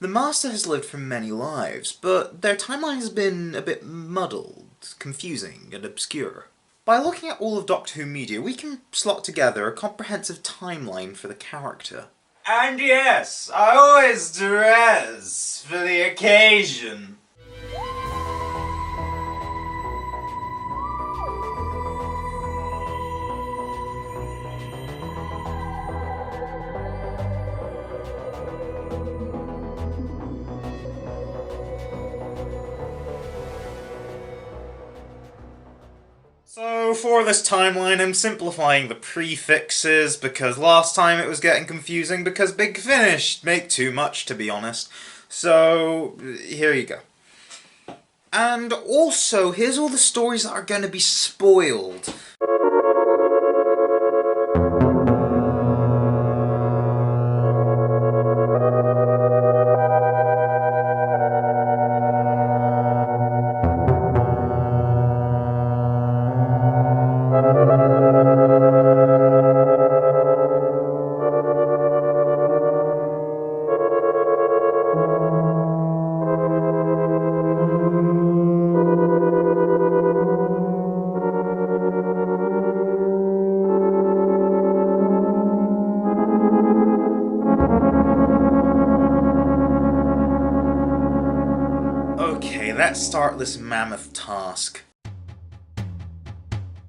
The Master has lived for many lives, but their timeline has been a bit muddled, confusing, and obscure. By looking at all of Doctor Who media, we can slot together a comprehensive timeline for the character. And yes, I always dress for the occasion. So for this timeline, I'm simplifying the prefixes because last time it was getting confusing because Big Finish make too much, to be honest. So here you go. And also, here's all the stories that are going to be spoiled. Okay, let's start this mammoth task.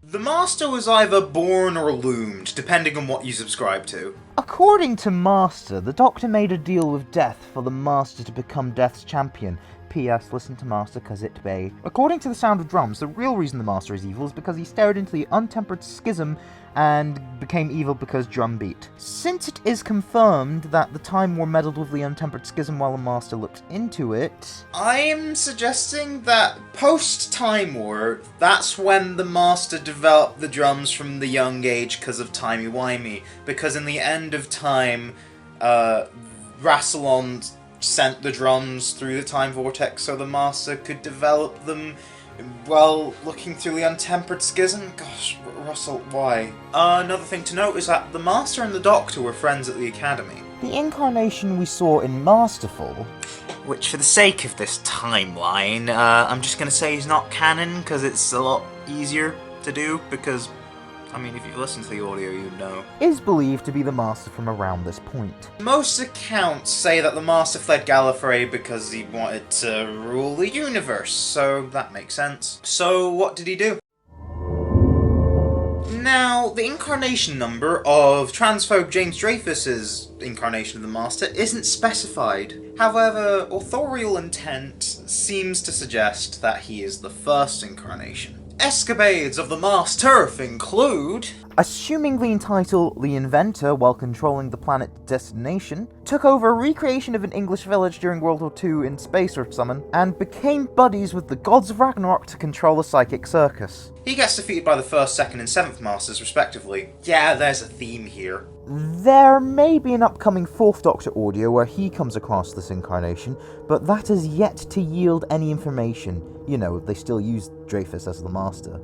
The Master was either born or loomed, depending on what you subscribe to. According to Master, the Doctor made a deal with Death for the Master to become Death's champion. P.S. Listen to Master, cause it may. According to the Sound of Drums, the real reason the Master is evil is because he stared into the untempered schism and became evil because Drum beat. Since it is confirmed that the Time War meddled with the untempered schism while the Master looked into it... I'm suggesting that post-Time War, that's when the Master developed the drums from the young age because of timey-wimey. Because in the end of time, Rassilon sent the drums through the time vortex so the Master could develop them while looking through the untempered schism. Gosh, Russell, why? Another thing to note is that the Master and the Doctor were friends at the Academy. The incarnation we saw in Masterful... Which, for the sake of this timeline, I'm just gonna say he's not canon, because it's a lot easier to do, because... I mean, if you listen to the audio, you'd know. ...is believed to be the Master from around this point. Most accounts say that the Master fled Gallifrey because he wanted to rule the universe, so that makes sense. So, what did he do? Now, the incarnation number of transphobe James Dreyfus's incarnation of the Master isn't specified. However, authorial intent seems to suggest that he is the first incarnation. Escapades of the MasTERF include... Assumingly entitled The Inventor while controlling the planet Destination, took over a recreation of an English village during World War II in space or summon, and became buddies with the gods of Ragnarok to control a psychic circus. He gets defeated by the 1st, 2nd and 7th Masters respectively. Yeah, there's a theme here. There may be an upcoming 4th Doctor audio where he comes across this incarnation, but that is yet to yield any information. You know, they still use Dreyfus as the Master.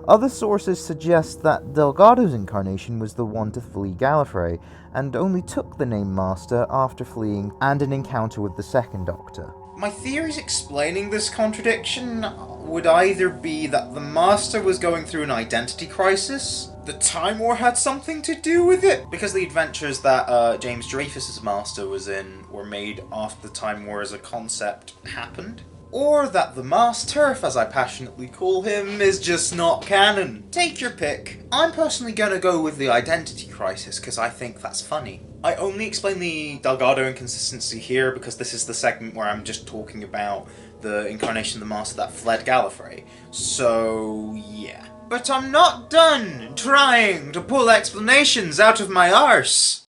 Other sources suggest that Delgado's incarnation was the one to flee Gallifrey, and only took the name Master after fleeing and an encounter with the 2nd Doctor. My theories explaining this contradiction would either be that the Master was going through an identity crisis, the Time War had something to do with it, because the adventures that James Dreyfus's Master was in were made after the Time War as a concept happened, or that the MasTERF, as I passionately call him, is just not canon. Take your pick. I'm personally gonna go with the identity crisis because I think that's funny. I only explain the Delgado inconsistency here because this is the segment where I'm just talking about the incarnation of the Master that fled Gallifrey. So, yeah. But I'm not done trying to pull explanations out of my arse.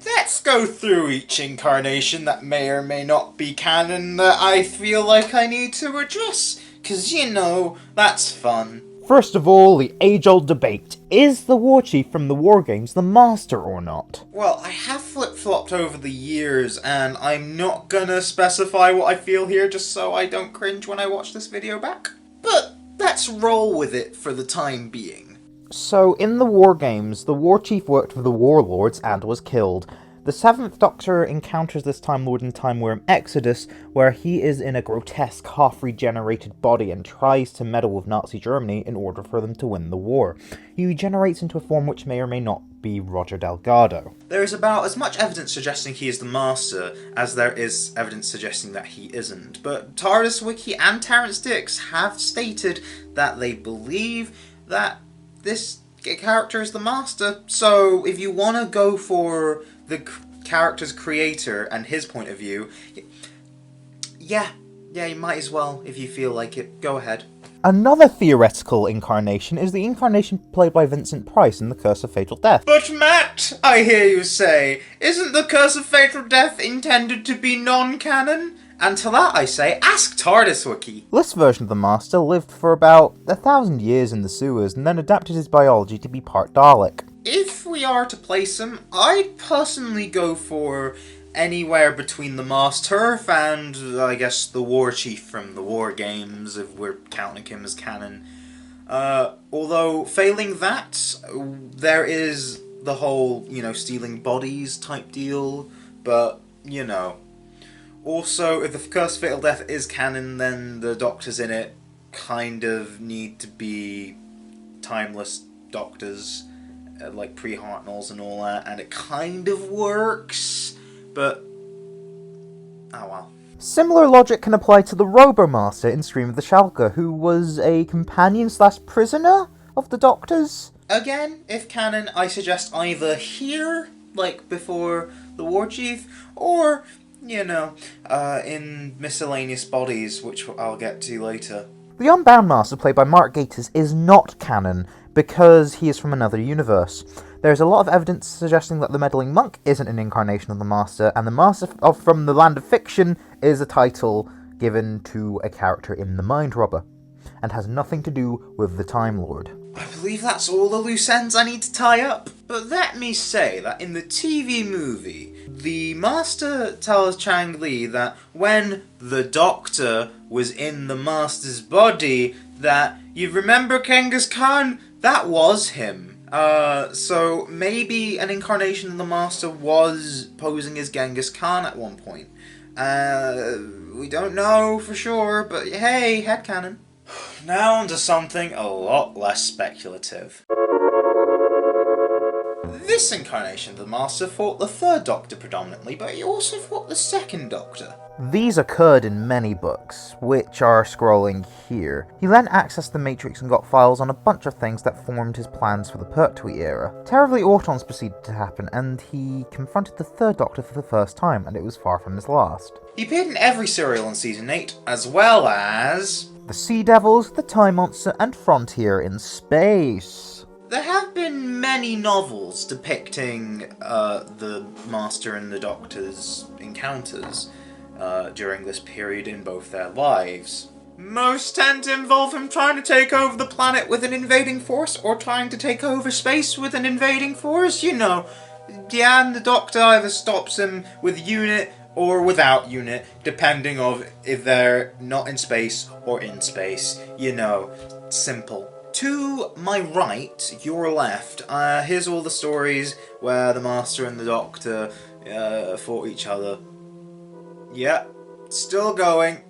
Let's go through each incarnation that may or may not be canon that I feel like I need to address, cause you know, that's fun. First of all, the age-old debate. Is the War Chief from the War Games the Master or not? Well, I have flip-flopped over the years, and I'm not gonna specify what I feel here just so I don't cringe when I watch this video back. But let's roll with it for the time being. So, in the War Games, the War Chief worked for the Warlords and was killed. The 7th Doctor encounters this Time Lord in Time Worm Exodus, where he is in a grotesque, half-regenerated body and tries to meddle with Nazi Germany in order for them to win the war. He regenerates into a form which may or may not be Roger Delgado. There is about as much evidence suggesting he is the Master as there is evidence suggesting that he isn't, but TARDIS Wiki and Terrance Dicks have stated that they believe that this character is the Master, so if you want to go for the character's creator and his point of view, yeah, you might as well if you feel like it. Go ahead. Another theoretical incarnation is the incarnation played by Vincent Price in The Curse of Fatal Death. But Matt, I hear you say, isn't The Curse of Fatal Death intended to be non-canon? And to that I say, ask TARDIS Wiki. This version of the Master lived for about 1,000 years in the sewers and then adapted his biology to be part Dalek. If we are to place him, I'd personally go for anywhere between the MasTERF and, I guess, the War Chief from the War Games, if we're counting him as canon. Although, failing that, there is the whole, stealing bodies type deal, but, Also, if the Curse of Fatal Death is canon, then the Doctors in it kind of need to be timeless Doctors, like pre-Hartnells and all that, and it kind of works, but oh well. Similar logic can apply to the Robomaster in Stream of the Schalke, who was a companion/prisoner of the Doctors. Again, if canon, I suggest either here, like before the War Chief, or, in Miscellaneous Bodies, which I'll get to later. The Unbound Master, played by Mark Gatiss, is not canon, because he is from another universe. There's a lot of evidence suggesting that the Meddling Monk isn't an incarnation of the Master, and the Master from the Land of Fiction is a title given to a character in The Mind Robber, and has nothing to do with the Time Lord. I believe that's all the loose ends I need to tie up. But let me say that in the TV movie, the Master tells Chang Li that when the Doctor was in the Master's body, that, you remember Genghis Khan? That was him. So maybe an incarnation of the Master was posing as Genghis Khan at one point. We don't know for sure, but hey, headcanon. Now onto something a lot less speculative. This incarnation of the Master fought the Third Doctor predominantly, but he also fought the Second Doctor. These occurred in many books, which are scrolling here. He then accessed the Matrix and got files on a bunch of things that formed his plans for the Pertwee era. Terribly Autons proceeded to happen, and he confronted the Third Doctor for the first time, and it was far from his last. He appeared in every serial in Season 8, as well as The Sea Devils, The Time Monster, and Frontier in Space. There have been many novels depicting the Master and the Doctor's encounters during this period in both their lives. Most tend to involve him trying to take over the planet with an invading force, or trying to take over space with an invading force, Yeah, and the Doctor either stops him with unit or without unit, depending on if they're not in space or in space. Simple. To my right, your left, here's all the stories where the Master and the Doctor fought each other. Yeah, still going.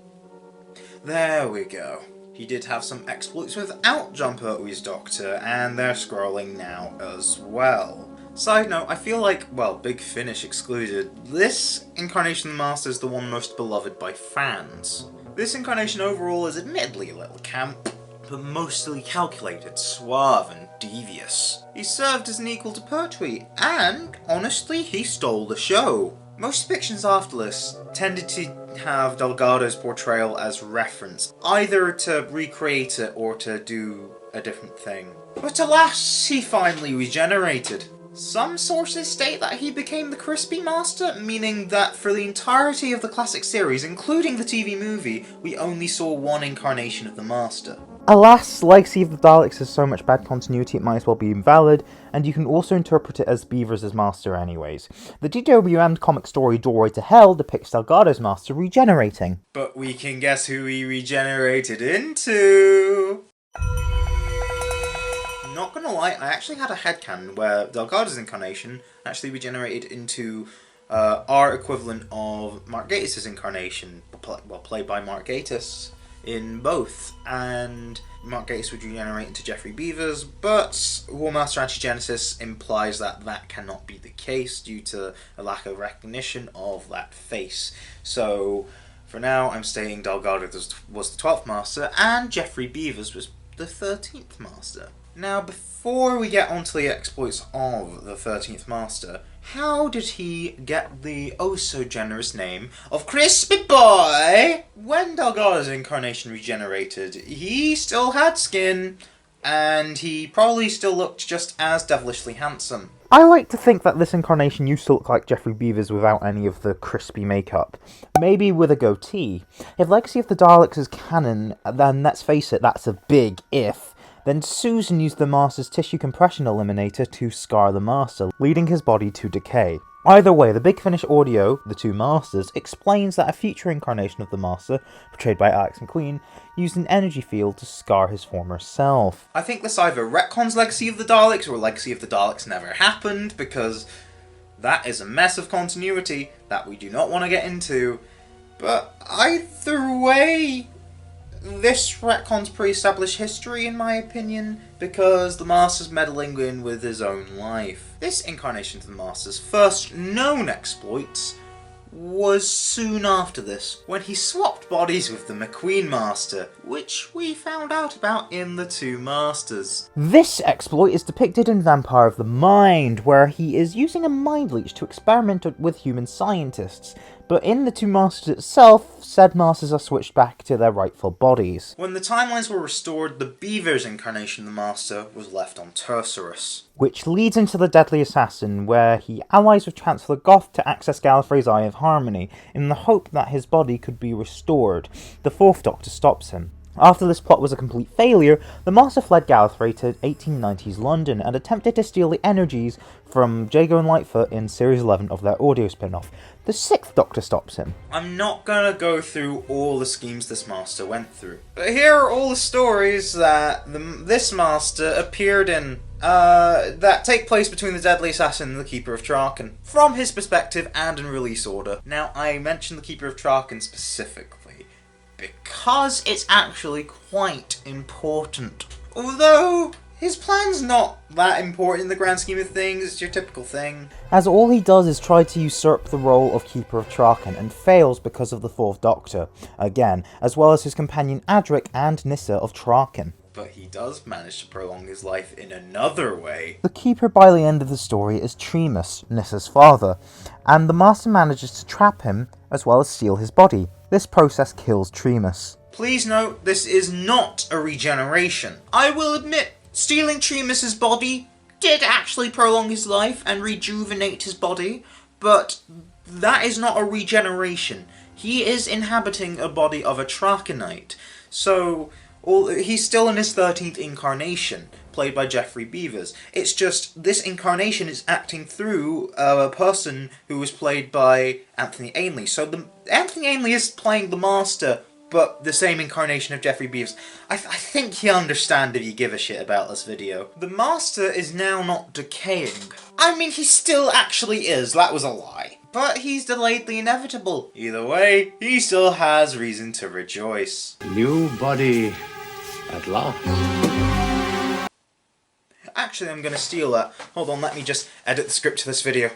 There we go. He did have some exploits without John Pertwee's Doctor, and they're scrolling now as well. Side note, I feel like, Big Finish excluded, this incarnation of the Master is the one most beloved by fans. This incarnation overall is admittedly a little camp, but mostly calculated, suave, and devious. He served as an equal to Pertwee, and, honestly, he stole the show. Most depictions after this tended to have Delgado's portrayal as reference, either to recreate it or to do a different thing. But alas, he finally regenerated. Some sources state that he became the Crispy Master, meaning that for the entirety of the classic series, including the TV movie, we only saw one incarnation of the Master. Alas, Legacy of the Daleks has so much bad continuity it might as well be invalid, and you can also interpret it as Beavers as Master anyways. The DWM comic story Doorway to Hell depicts Delgado's Master regenerating. But we can guess who he regenerated into! Not gonna lie, I actually had a headcanon where Delgado's incarnation actually regenerated into are equivalent of Mark Gatiss' incarnation, played by Mark Gatiss in both, and Mark Gatiss would regenerate into Jeffrey Beavers, but Warmaster Antigenesis implies that that cannot be the case due to a lack of recognition of that face. So, for now, I'm stating Delgado was the 12th Master, and Jeffrey Beavers was the 13th Master. Now, before we get onto the exploits of the 13th Master, how did he get the oh-so-generous name of Crispy Boy? When Delgado's incarnation regenerated, he still had skin, and he probably still looked just as devilishly handsome. I like to think that this incarnation used to look like Jeffrey Beavers without any of the crispy makeup. Maybe with a goatee. If Legacy of the Daleks is canon, then let's face it, that's a big if. Then Susan used the Master's tissue compression eliminator to scar the Master, leading his body to decay. Either way, the Big Finish audio, The Two Masters, explains that a future incarnation of the Master, portrayed by Alex McQueen, used an energy field to scar his former self. I think this either retcons Legacy of the Daleks or Legacy of the Daleks never happened, because that is a mess of continuity that we do not want to get into. But either way, this retcons pre-established history, in my opinion, because the Master's meddling in with his own life. This incarnation of the Master's first known exploits was soon after this, when he swapped bodies with the McQueen Master, which we found out about in The Two Masters. This exploit is depicted in Vampire of the Mind, where he is using a mind leech to experiment with human scientists, but in The Two Masters itself, said masters are switched back to their rightful bodies. When the timelines were restored, the Beavers incarnation of the Master was left on Tercerus. Which leads into the Deadly Assassin, where he allies with Chancellor Goth to access Gallifrey's Eye of Harmony, in the hope that his body could be restored. The Fourth Doctor stops him. After this plot was a complete failure, the Master fled Gallifrey to 1890s London and attempted to steal the energies from Jago and Lightfoot in Series 11 of their audio spin-off. The Sixth Doctor stops him. I'm not gonna go through all the schemes this Master went through, but here are all the stories that this Master appeared in, that take place between the Deadly Assassin and the Keeper of Traken, from his perspective and in release order. Now, I mentioned the Keeper of Traken specifically because it's actually quite important. Although his plan's not that important in the grand scheme of things, it's your typical thing. As all he does is try to usurp the role of Keeper of Traken and fails because of the Fourth Doctor, again, as well as his companion Adric and Nyssa of Traken. But he does manage to prolong his life in another way. The Keeper by the end of the story is Tremus, Nyssa's father, and the Master manages to trap him as well as steal his body. This process kills Tremus. Please note, this is not a regeneration. I will admit, stealing Tremus's body did actually prolong his life and rejuvenate his body, but that is not a regeneration. He is inhabiting a body of a Trakenite, so he's still in his 13th incarnation, played by Jeffrey Beavers. It's just, this incarnation is acting through a person who was played by Anthony Ainley. So Anthony Ainley is playing the Master, but the same incarnation of Jeffrey Beavers. I think you understand if you give a shit about this video. The Master is now not decaying. I mean, he still actually is, that was a lie. But he's delayed the inevitable. Either way, he still has reason to rejoice. New body at last. Actually, I'm gonna steal that. Hold on, let me just edit the script to this video.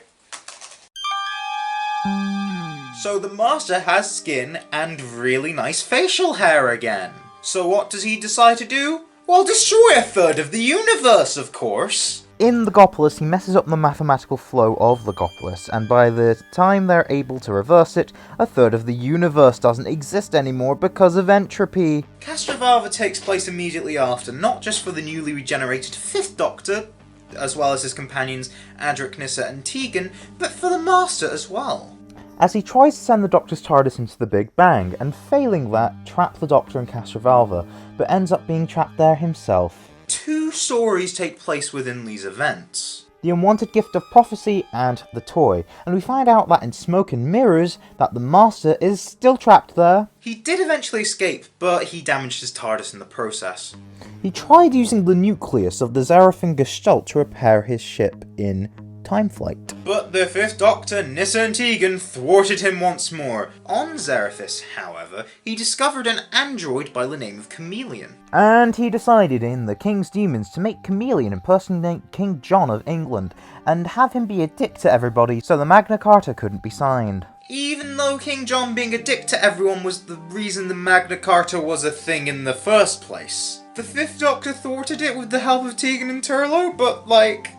So the Master has skin and really nice facial hair again. So what does he decide to do? Well, destroy a third of the universe, of course. In Logopolis, he messes up the mathematical flow of Logopolis, and by the time they're able to reverse it, a third of the universe doesn't exist anymore because of entropy. Castrovalva takes place immediately after, not just for the newly regenerated Fifth Doctor, as well as his companions Adric, Nyssa and Tegan, but for the Master as well. As he tries to send the Doctor's TARDIS into the Big Bang, and failing that, trap the Doctor in Castrovalva, but ends up being trapped there himself. Two stories take place within these events. The Unwanted Gift of Prophecy and The Toy, and we find out that in Smoke and Mirrors, that the Master is still trapped there. He did eventually escape, but he damaged his TARDIS in the process. He tried using the nucleus of the Zarafin Gestalt to repair his ship in time flight. But the Fifth Doctor, Nyssa and Tegan, thwarted him once more. On Zerethis, however, he discovered an android by the name of Chameleon. And he decided in The King's Demons to make Chameleon impersonate King John of England, and have him be a dick to everybody so the Magna Carta couldn't be signed. Even though King John being a dick to everyone was the reason the Magna Carta was a thing in the first place. The Fifth Doctor thwarted it with the help of Tegan and Turlough, but,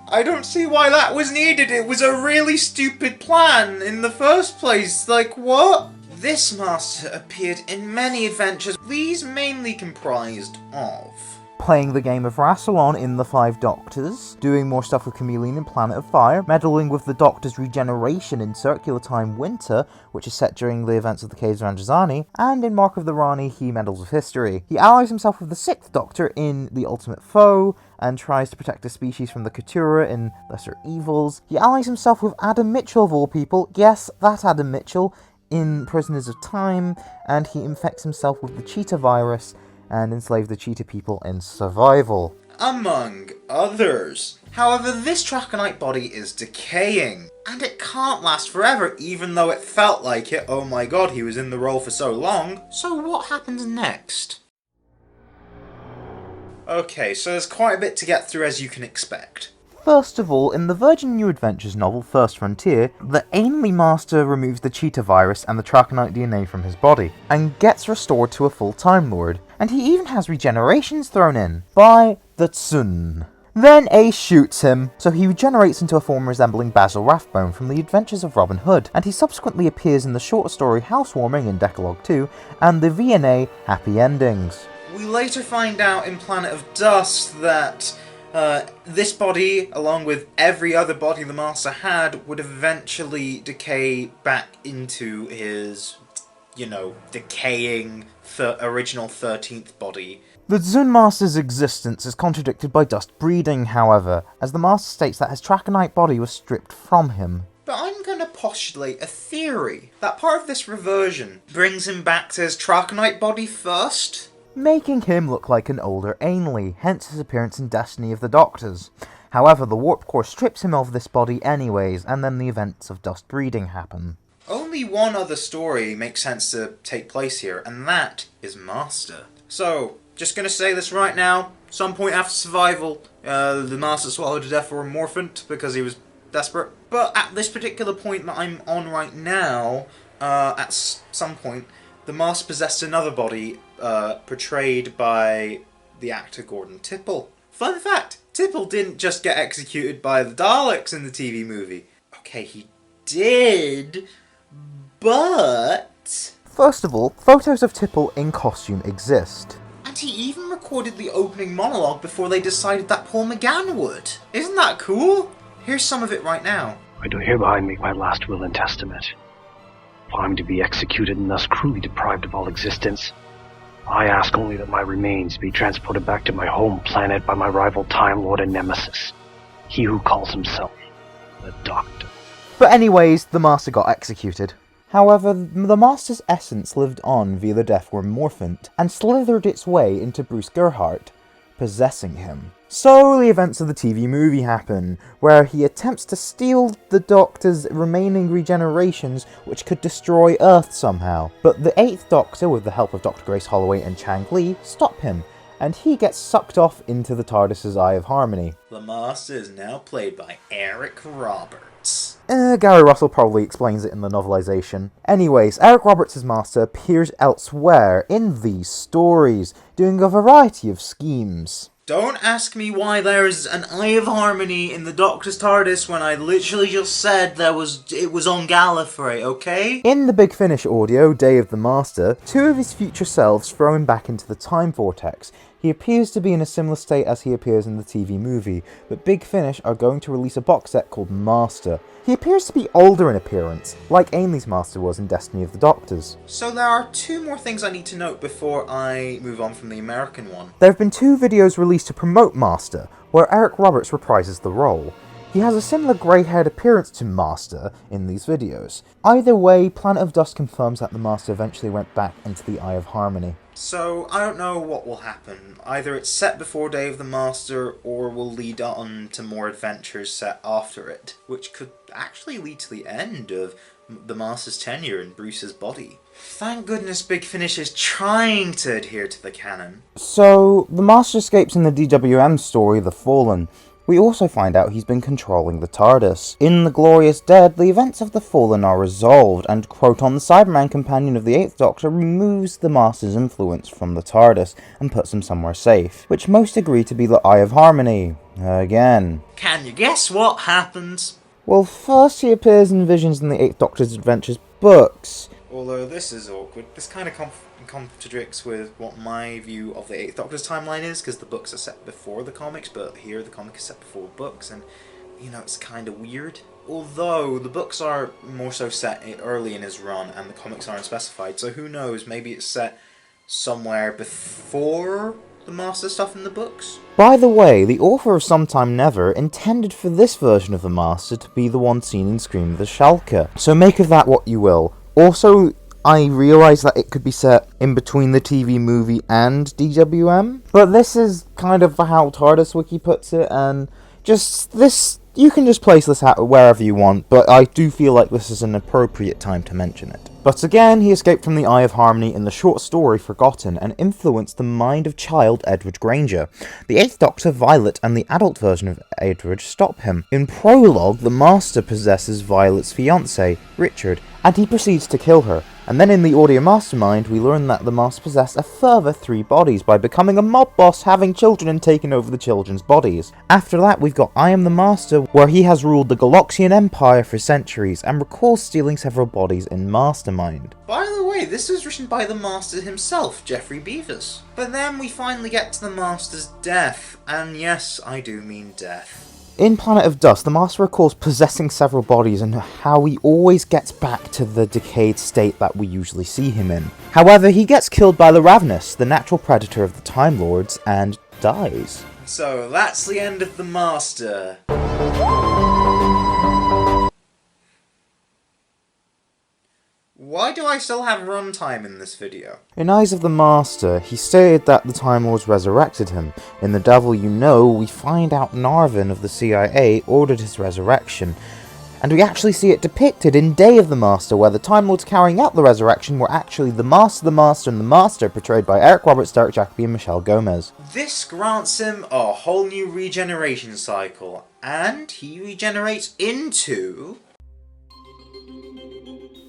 I don't see why that was needed. It was a really stupid plan in the first place. What? This Master appeared in many adventures, these mainly comprised of playing the game of Rassilon in The Five Doctors, doing more stuff with Chameleon in Planet of Fire, meddling with the Doctor's regeneration in Circular Time Winter, which is set during the events of the Caves of Androzani, and in Mark of the Rani, he meddles with history. He allies himself with the Sixth Doctor in The Ultimate Foe, and tries to protect his species from the Katura in Lesser Evils. He allies himself with Adam Mitchell of all people, yes, that Adam Mitchell, in Prisoners of Time, and he infects himself with the Cheetah virus, and enslave the cheetah people in Survival, among others. However, this Trakonite body is decaying, and it can't last forever, even though it felt like it. Oh my god, he was in the role for so long. So what happens next? Okay, so there's quite a bit to get through, as you can expect. First of all, in the Virgin New Adventures novel First Frontier, the Ainley Master removes the cheetah virus and the Trakonite DNA from his body, and gets restored to a full Time Lord, and he even has regenerations thrown in by the Tsun. Then Ace shoots him, so he regenerates into a form resembling Basil Rathbone from the Adventures of Robin Hood, and he subsequently appears in the short story Housewarming in Decalogue 2, and the V&A Happy Endings. We later find out in Planet of Dust that this body, along with every other body the Master had, would eventually decay back into his, decaying original 13th body. The Zun Master's existence is contradicted by dust breeding, however, as the Master states that his Trakonite body was stripped from him. But I'm going to postulate a theory that part of this reversion brings him back to his Trakonite body first, making him look like an older Ainley, hence his appearance in Destiny of the Doctors. However, the Warp Core strips him of this body anyways, and then the events of dust breeding happen. Only one other story makes sense to take place here, and that is Master. So, just gonna say this right now, some point after Survival, the Master swallowed to death for a Morphant because he was desperate. But at this particular point that I'm on right now, at some point, the Master possessed another body, portrayed by the actor Gordon Tipple. Fun fact, Tipple didn't just get executed by the Daleks in the TV movie. Okay, he did, but... First of all, photos of Tipple in costume exist. And he even recorded the opening monologue before they decided that Paul McGann would. Isn't that cool? Here's some of it right now. I do hereby make my last will and testament. If I'm to be executed and thus cruelly deprived of all existence, I ask only that my remains be transported back to my home planet by my rival Time Lord and Nemesis, he who calls himself the Doctor. But anyways, the Master got executed. However, the Master's essence lived on via the Deathworm Morphant, and slithered its way into Bruce Gerhardt, possessing him. So the events of the TV movie happen, where he attempts to steal the Doctor's remaining regenerations, which could destroy Earth somehow. But the 8th Doctor, with the help of Dr. Grace Holloway and Chang Lee, stop him, and he gets sucked off into the TARDIS's Eye of Harmony. The Master is now played by Eric Roberts. Gary Russell probably explains it in the novelization. Anyways, Eric Roberts' Master appears elsewhere in these stories, doing a variety of schemes. Don't ask me why there's an Eye of Harmony in the Doctor's TARDIS when I literally just said it was on Gallifrey, okay? In the Big Finish audio, Day of the Master, 2 of his future selves throw him back into the time vortex. He appears to be in a similar state as he appears in the TV movie, but Big Finish are going to release a box set called Master. He appears to be older in appearance, like Ainley's Master was in Destiny of the Doctors. So there are 2 more things I need to note before I move on from the American one. There have been 2 videos released to promote Master, where Eric Roberts reprises the role. He has a similar grey-haired appearance to Master in these videos. Either way, Planet of Dust confirms that the Master eventually went back into the Eye of Harmony. So, I don't know what will happen. Either it's set before Day of the Master, or will lead on to more adventures set after it, which could actually lead to the end of the Master's tenure in Bruce's body. Thank goodness Big Finish is trying to adhere to the canon. So, the Master escapes in the DWM story, The Fallen. We also find out he's been controlling the TARDIS. In The Glorious Dead, the events of The Fallen are resolved, and Croton, the Cyberman companion of the 8th Doctor, removes the Master's influence from the TARDIS and puts him somewhere safe, which most agree to be the Eye of Harmony. Again. Can you guess what happens? Well, first he appears in visions in the 8th Doctor's Adventures books. Although this is awkward, this kind of contradicts with what my view of the 8th Doctor's timeline is, because the books are set before the comics, but here the comic is set before books, and, you know, it's kind of weird. Although, the books are more so set early in his run, and the comics aren't specified, so who knows, maybe it's set somewhere before the Master stuff in the books? By the way, the author of Sometime Never intended for this version of the Master to be the one seen in Scream of the Shulker, so make of that what you will. Also, I realise that it could be set in between the TV movie and DWM, but this is kind of how TARDIS Wiki puts it, and just this, you can just place this out wherever you want, but I do feel like this is an appropriate time to mention it. But again, he escaped from the Eye of Harmony in the short story Forgotten and influenced the mind of child Edward Granger. The 8th Doctor, Violet, and the adult version of Edward stop him. In prologue, the Master possesses Violet's fiancé, Richard, and he proceeds to kill her. And then in the Audio Mastermind, we learn that the Master possessed a further 3 bodies by becoming a mob boss, having children and taking over the children's bodies. After that, we've got I Am the Master, where he has ruled the Galoxian Empire for centuries, and recalls stealing several bodies in Mastermind. By the way, this was written by the Master himself, Geoffrey Beevers. But then we finally get to the Master's death, and yes, I do mean death. In Planet of Dust, the Master recalls possessing several bodies and how he always gets back to the decayed state that we usually see him in. However, he gets killed by the Ravenous, the natural predator of the Time Lords, and dies. So that's the end of the Master. Why do I still have runtime in this video? In Eyes of the Master, he stated that the Time Lords resurrected him. In The Devil You Know, we find out Narvin of the CIA ordered his resurrection. And we actually see it depicted in Day of the Master, where the Time Lords carrying out the resurrection were actually the Master, and the Master, portrayed by Eric Roberts, Derek Jacobi, and Michelle Gomez. This grants him a whole new regeneration cycle, and he regenerates into...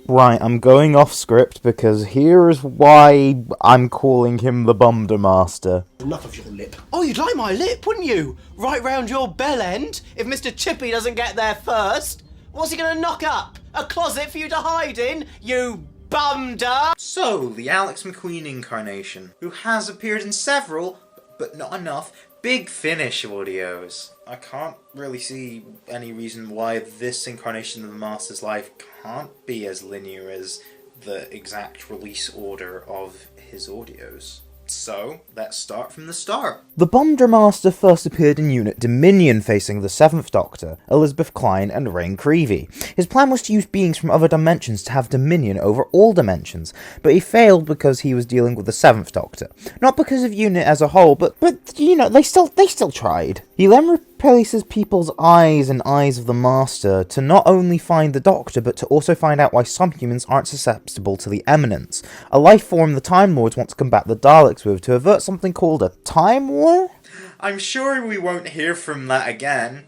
Right, I'm going off script because here is why I'm calling him the Bumder Master. Enough of your lip. Oh, you'd like my lip, wouldn't you? Right round your bell end, if Mr. Chippy doesn't get there first. What's he gonna knock up? A closet for you to hide in, you Bumder? So, the Alex McQueen incarnation, who has appeared in several, but not enough, Big Finish audios. I can't really see any reason why this incarnation of the Master's life can't be as linear as the exact release order of his audios. So, let's start from the start. The Bumder Master first appeared in Unit Dominion facing the 7th Doctor, Elizabeth Klein and Rain Creevy. His plan was to use beings from other dimensions to have dominion over all dimensions, but he failed because he was dealing with the 7th Doctor. Not because of Unit as a whole, but you know, they still tried. He then replaces people's eyes and Eyes of the Master to not only find the Doctor, but to also find out why some humans aren't susceptible to the Eminence, a life form the Time Lords want to combat the Daleks with to avert something called a Time War? I'm sure we won't hear from that again.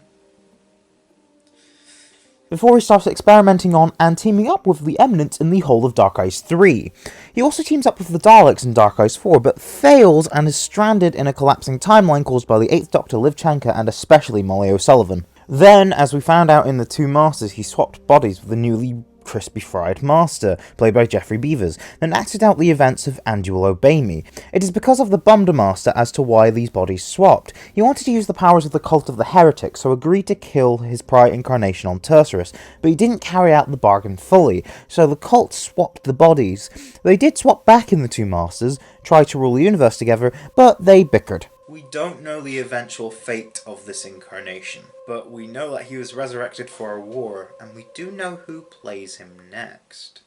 Before he starts experimenting on and teaming up with the Eminence in the whole of Dark Eyes 3. He also teams up with the Daleks in Dark Eyes 4, but fails and is stranded in a collapsing timeline caused by the 8th Doctor, Liv Chanka, and especially Molly O'Sullivan. Then, as we found out in the Two Masters, he swapped bodies with the newly crispy fried Master, played by Geoffrey Beevers, then acted out the events of And You Will Obey Me. It is because of the Bumder Master as to why these bodies swapped. He wanted to use the powers of the Cult of the Heretic, so agreed to kill his prior incarnation on Tercerus, but he didn't carry out the bargain fully, so the cult swapped the bodies. They did swap back in the Two Masters, tried to rule the universe together, but they bickered. We don't know the eventual fate of this incarnation, but we know that he was resurrected for a war, and we do know who plays him next.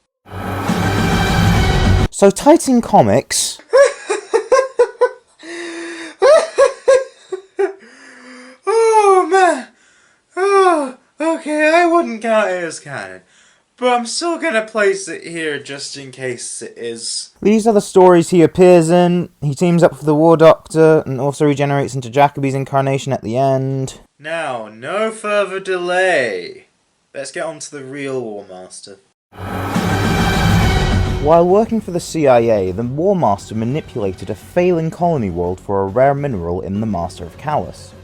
So Titan Comics... Oh man! Oh, okay, I wouldn't count it as canon, but I'm still gonna place it here just in case it is. These are the stories he appears in. He teams up with the War Doctor and also regenerates into Jacoby's incarnation at the end. Now, no further delay. Let's get on to the real War Master. While working for the CIA, the War Master manipulated a failing colony world for a rare mineral in the Master of Callus.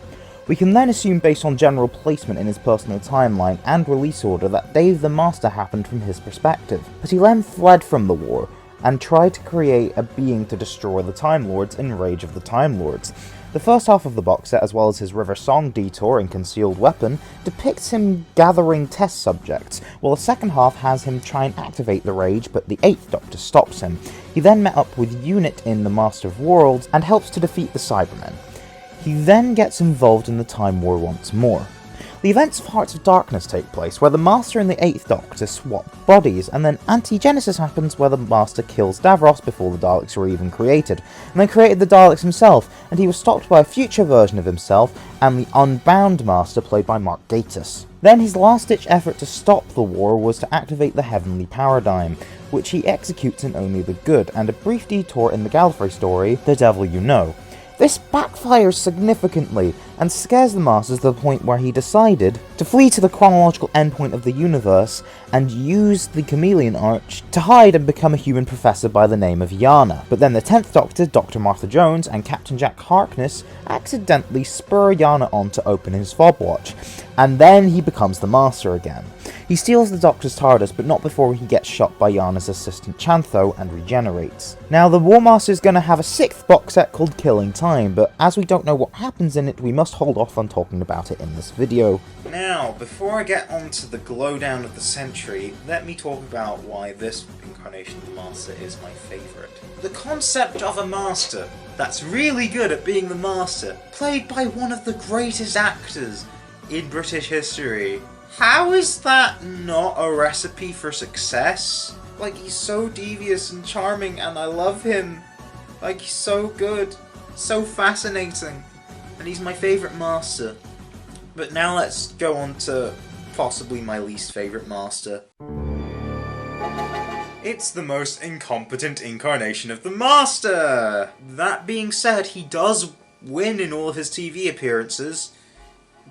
We can then assume, based on general placement in his personal timeline and release order, that Dave the Master happened from his perspective, but he then fled from the war and tried to create a being to destroy the Time Lords in Rage of the Time Lords. The first half of the box set, as well as his River Song detour and concealed weapon, depicts him gathering test subjects, while the second half has him try and activate the Rage, but the 8th Doctor stops him. He then met up with Unit in the Master of Worlds and helps to defeat the Cybermen. He then gets involved in the Time War once more. The events of Hearts of Darkness take place, where the Master and the 8th Doctor swap bodies, and then Anti-Genesis happens where the Master kills Davros before the Daleks were even created, and then created the Daleks himself, and he was stopped by a future version of himself, and the Unbound Master played by Mark Gatiss. Then his last-ditch effort to stop the war was to activate the Heavenly Paradigm, which he executes in Only the Good, and a brief detour in the Gallifrey story, The Devil You Know. This backfires significantly, and scares the Master to the point where he decided to flee to the chronological endpoint of the universe, and use the Chameleon Arch to hide and become a human professor by the name of Yana. But then the 10th Doctor, Dr. Martha Jones, and Captain Jack Harkness accidentally spur Yana on to open his fob watch, and then he becomes the Master again. He steals the Doctor's TARDIS, but not before he gets shot by Yana's assistant Chantho and regenerates. Now, the War Master is going to have a 6th box set called Killing Time, but as we don't know what happens in it, we must hold off on talking about it in this video. Now, before I get on to the glowdown of the century, let me talk about why this incarnation of the Master is my favourite. The concept of a Master that's really good at being the Master, played by one of the greatest actors in British history. How is that not a recipe for success? Like, he's so devious and charming, and I love him. Like, he's so good, so fascinating, and he's my favourite Master. But now let's go on to possibly my least favourite Master. It's the most incompetent incarnation of the Master! That being said, he does win in all of his TV appearances,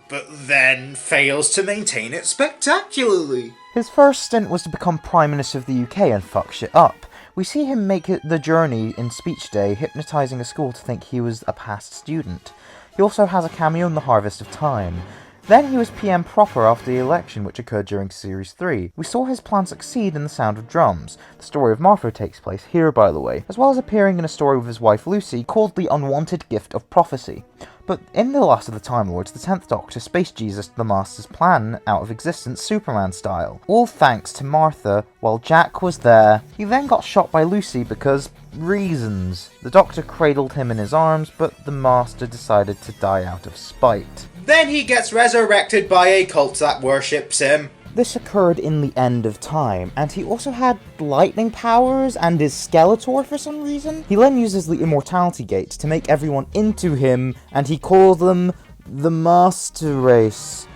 but then fails to maintain it spectacularly. His first stint was to become Prime Minister of the UK and fuck shit up. We see him make it the journey in Speech Day, hypnotising a school to think he was a past student. He also has a cameo in The Harvest of Time. Then he was PM proper after the election, which occurred during Series 3. We saw his plan succeed in The Sound of Drums. The story of Martha takes place here, by the way, as well as appearing in a story with his wife Lucy called The Unwanted Gift of Prophecy. But in The Last of the Time Lords, the 10th Doctor Space Jesus the Master's plan out of existence Superman style. All thanks to Martha while Jack was there. He then got shot by Lucy because reasons. The Doctor cradled him in his arms, but the Master decided to die out of spite. Then he gets resurrected by a cult that worships him. This occurred in the end of time, and he also had lightning powers and is Skeletor for some reason. He then uses the Immortality Gate to make everyone into him, and he calls them the Master Race.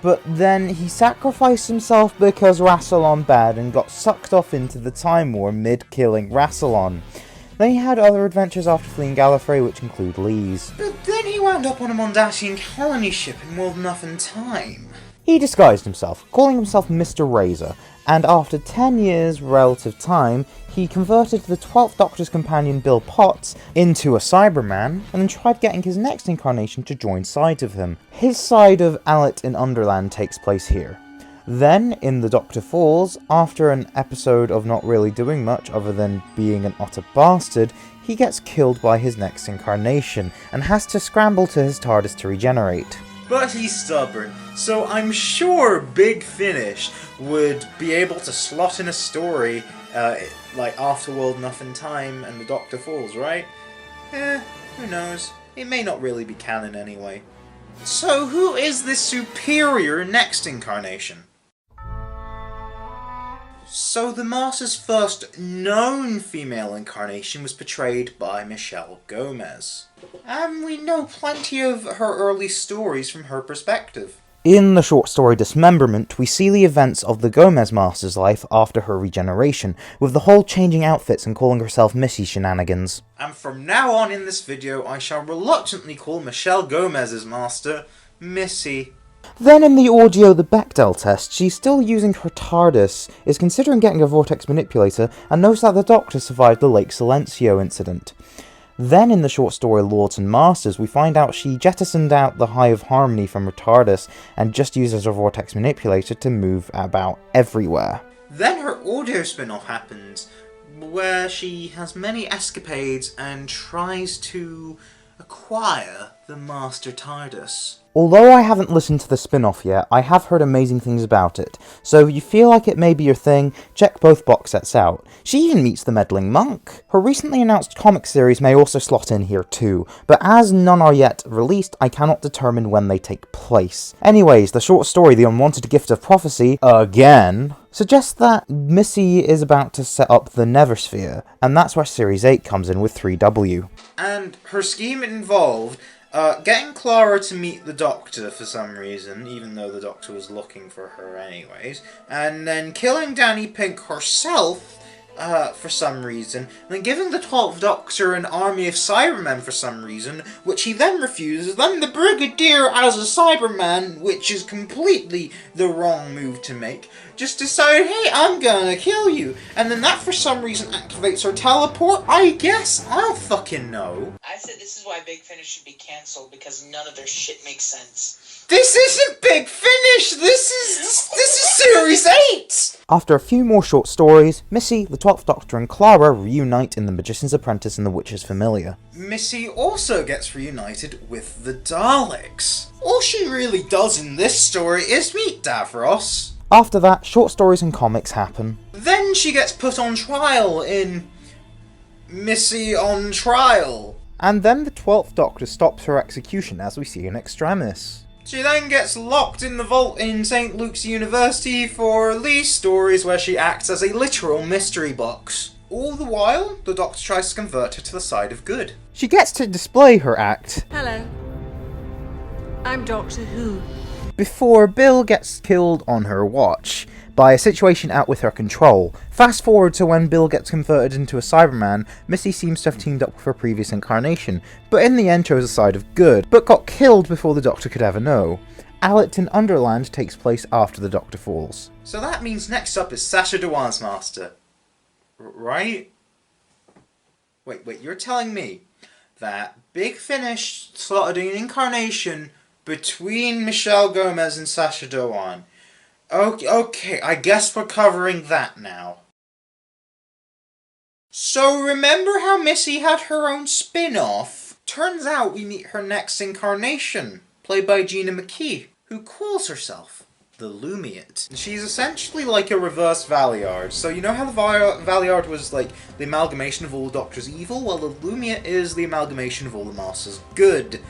But then he sacrificed himself because Rassilon bad and got sucked off into the Time War mid-killing Rassilon. Then he had other adventures after fleeing Gallifrey, which include Lee's. But then he wound up on a Mondasian colony ship in World Enough in Time. He disguised himself, calling himself Mr. Razor, and after 10 years relative time, he converted the 12th Doctor's companion Bill Potts into a Cyberman, and then tried getting his next incarnation to join sides of him. His side of Alet in Underland takes place here. Then, in The Doctor Falls, after an episode of not really doing much other than being an utter bastard, he gets killed by his next incarnation, and has to scramble to his TARDIS to regenerate. But he's stubborn, so I'm sure Big Finish would be able to slot in a story, like after World Enough in Time and The Doctor Falls, right? Who knows? it may not really be canon anyway. So who is this superior next incarnation? So the Master's first known female incarnation was portrayed by Michelle Gomez. And we know plenty of her early stories from her perspective. In the short story Dismemberment, we see the events of the Gomez Master's life after her regeneration, with the whole changing outfits and calling herself Missy shenanigans. And from now on in this video, I shall reluctantly call Michelle Gomez's Master Missy. Then in the audio The Bechdel test, she's still using her TARDIS, is considering getting a vortex manipulator, and knows that the Doctor survived the Lake Silencio incident. Then in the short story Lords and Masters, we find out she jettisoned out the Hive Harmony from her TARDIS and just uses her vortex manipulator to move about everywhere. Then her audio spin-off happens, where she has many escapades and tries to acquire the Master TARDIS. Although I haven't listened to the spin-off yet, I have heard amazing things about it, so if you feel like it may be your thing, check both box sets out. She even meets the meddling monk. Her recently announced comic series may also slot in here too, but as none are yet released, I cannot determine when they take place. Anyways, the short story The Unwanted Gift of Prophecy, again, suggests that Missy is about to set up the Neversphere, and that's where Series 8 comes in with 3W. And her scheme involved getting Clara to meet the Doctor for some reason, even though the Doctor was looking for her anyways, and then killing Danny Pink herself for some reason, and then giving the 12th Doctor an army of Cybermen for some reason, which he then refuses. Then the Brigadier, as a Cyberman, which is completely the wrong move to make, just decide, hey, I'm gonna kill you. And then that for some reason activates her teleport, I guess? I don't fucking know. I said this is why Big Finish should be cancelled, because none of their shit makes sense. This isn't Big Finish! This is Series 8! After a few more short stories, Missy, the 12th Doctor and Clara reunite in The Magician's Apprentice and The Witch's Familiar. Missy also gets reunited with the Daleks. All she really does in this story is meet Davros. After that, short stories and comics happen. Then she gets put on trial in Missy on Trial. And then the 12th Doctor stops her execution, as we see in Extremis. She then gets locked in the vault in St. Luke's University for Lee's stories, where she acts as a literal mystery box. All the while, the Doctor tries to convert her to the side of good. She gets to display her act. Hello. I'm Doctor Who. Before Bill gets killed on her watch by a situation out with her control. Fast forward to when Bill gets converted into a Cyberman, Missy seems to have teamed up with her previous incarnation, but in the end chose a side of good, but got killed before the Doctor could ever know. Allerton Underland takes place after the Doctor falls. So that means next up is Sacha Dhawan's Master. Right? Wait, you're telling me that Big Finish slotted an incarnation between Michelle Gomez and Sacha Dhawan. Okay, I guess we're covering that now. So remember how Missy had her own spin-off? Turns out we meet her next incarnation, played by Gina McKee, who calls herself the Lumiat. She's essentially like a reverse Valiard. So you know how the Valiard was like the amalgamation of all the Doctor's evil? Well, the Lumiat is the amalgamation of all the Master's good,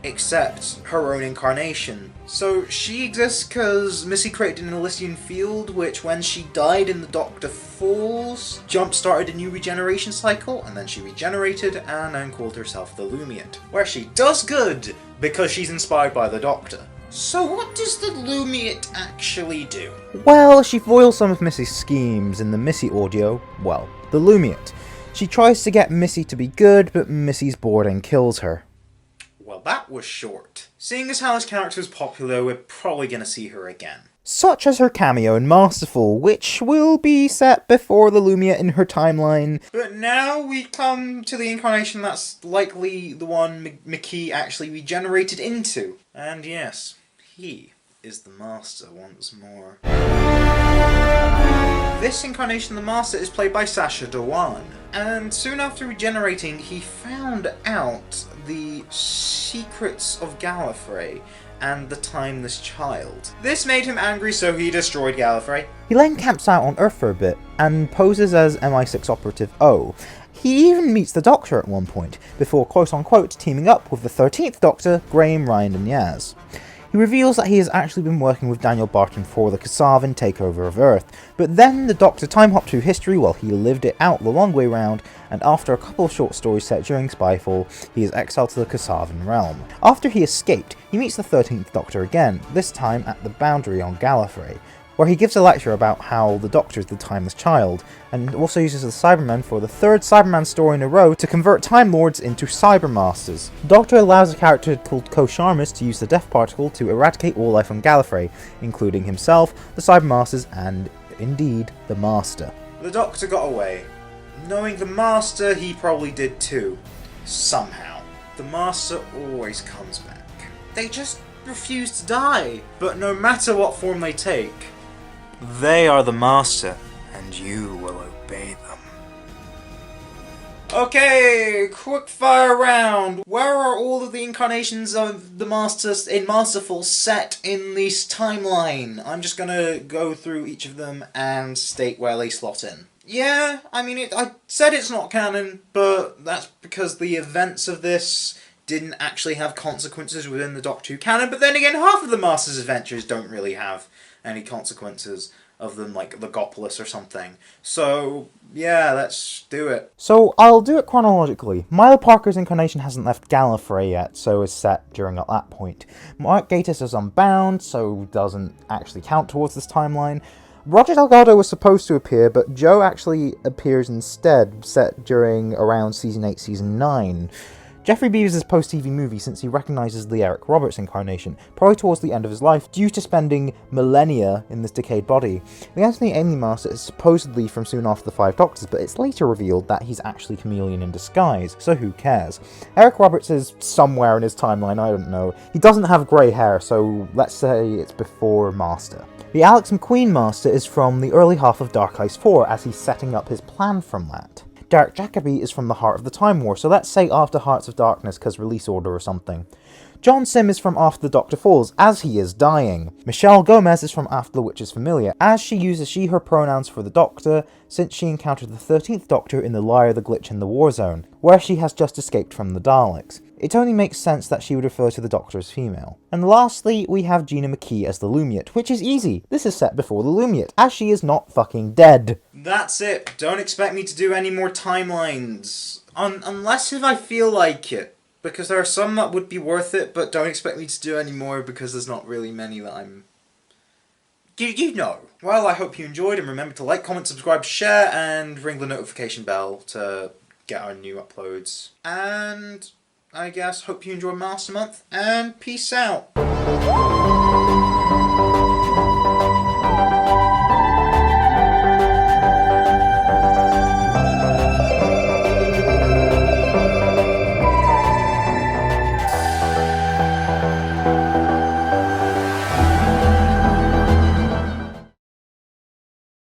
except her own incarnation. So she exists because Missy created an Elysian field, which when she died in the Doctor Falls, jump-started a new regeneration cycle, and then she regenerated and then called herself the Lumiat, where she does good because she's inspired by the Doctor. So what does the Lumiat actually do? Well, she foils some of Missy's schemes in the Missy audio, well, the Lumiat. She tries to get Missy to be good, but Missy's bored and kills her. Well, that was short. Seeing as how this character is popular, we're probably gonna see her again. Such as her cameo in Masterful, which will be set before the Lumiat in her timeline. But now we come to the incarnation that's likely the one McKee actually regenerated into. And yes, he is the Master once more. This incarnation of the Master is played by Sacha Dhawan, and soon after regenerating he found out the secrets of Gallifrey, and the Timeless Child. This made him angry, so he destroyed Gallifrey. He then camps out on Earth for a bit, and poses as MI6 operative O. He even meets the Doctor at one point, before quote-unquote teaming up with the 13th Doctor, Graham, Ryan and Yaz. He reveals that he has actually been working with Daniel Barton for the Kasavan takeover of Earth, but then the Doctor time-hopped through history while he lived it out the long way round, and after a couple of short stories set during Spyfall, he is exiled to the Kasavan realm. After he escaped, he meets the 13th Doctor again, this time at the Boundary on Gallifrey, where he gives a lecture about how the Doctor is the Timeless Child, and also uses the Cybermen for the third Cyberman story in a row to convert Time Lords into Cybermasters. The Doctor allows a character called Ko-Sharmus to use the Death Particle to eradicate all life on Gallifrey, including himself, the Cybermasters, and, indeed, the Master. The Doctor got away. Knowing the Master, he probably did too. Somehow. The Master always comes back. They just refuse to die. But no matter what form they take, they are the Master, and you will obey them. Okay, quickfire round. Where are all of the incarnations of the Masters in Masterful set in this timeline? I'm just gonna go through each of them and state where they slot in. Yeah, I mean, I said it's not canon, but that's because the events of this didn't actually have consequences within the Doctor Who canon, but then again, half of the Master's adventures don't really have any consequences of them, like the Gopolis or something. So, yeah, let's do it. So, I'll do it chronologically. Milo Parker's incarnation hasn't left Gallifrey yet, so is set during at that point. Mark Gatiss is unbound, so doesn't actually count towards this timeline. Roger Delgado was supposed to appear, but Joe actually appears instead, set during around Season 8, Season 9. Jeffrey Beavers' post-TV movie since he recognises the Eric Roberts incarnation, probably towards the end of his life, due to spending millennia in this decayed body. The Anthony Ainley Master is supposedly from soon after the Five Doctors, but it's later revealed that he's actually Chameleon in disguise, so who cares? Eric Roberts is somewhere in his timeline, I don't know. He doesn't have grey hair, so let's say it's before Master. The Alex McQueen Master is from the early half of Dark Ice 4, as he's setting up his plan from that. Derek Jacobi is from the heart of the Time War, so let's say after Hearts of Darkness, cause release order or something. John Sim is from after the Doctor Falls, as he is dying. Michelle Gomez is from after the Witch's Familiar, as she uses she/her pronouns for the Doctor, since she encountered the 13th Doctor in The Liar, the Glitch and the War Zone, where she has just escaped from the Daleks. It only makes sense that she would refer to the Doctor as female. And lastly, we have Gina McKee as the Lumiat, which is easy. This is set before the Lumiat, as she is not fucking dead. That's it. Don't expect me to do any more timelines. Unless if I feel like it. Because there are some that would be worth it, but don't expect me to do any more because there's not really many that I'm... You know. Well, I hope you enjoyed, and remember to like, comment, subscribe, share, and ring the notification bell to get our new uploads. And I guess hope you enjoy Master Month, and peace out.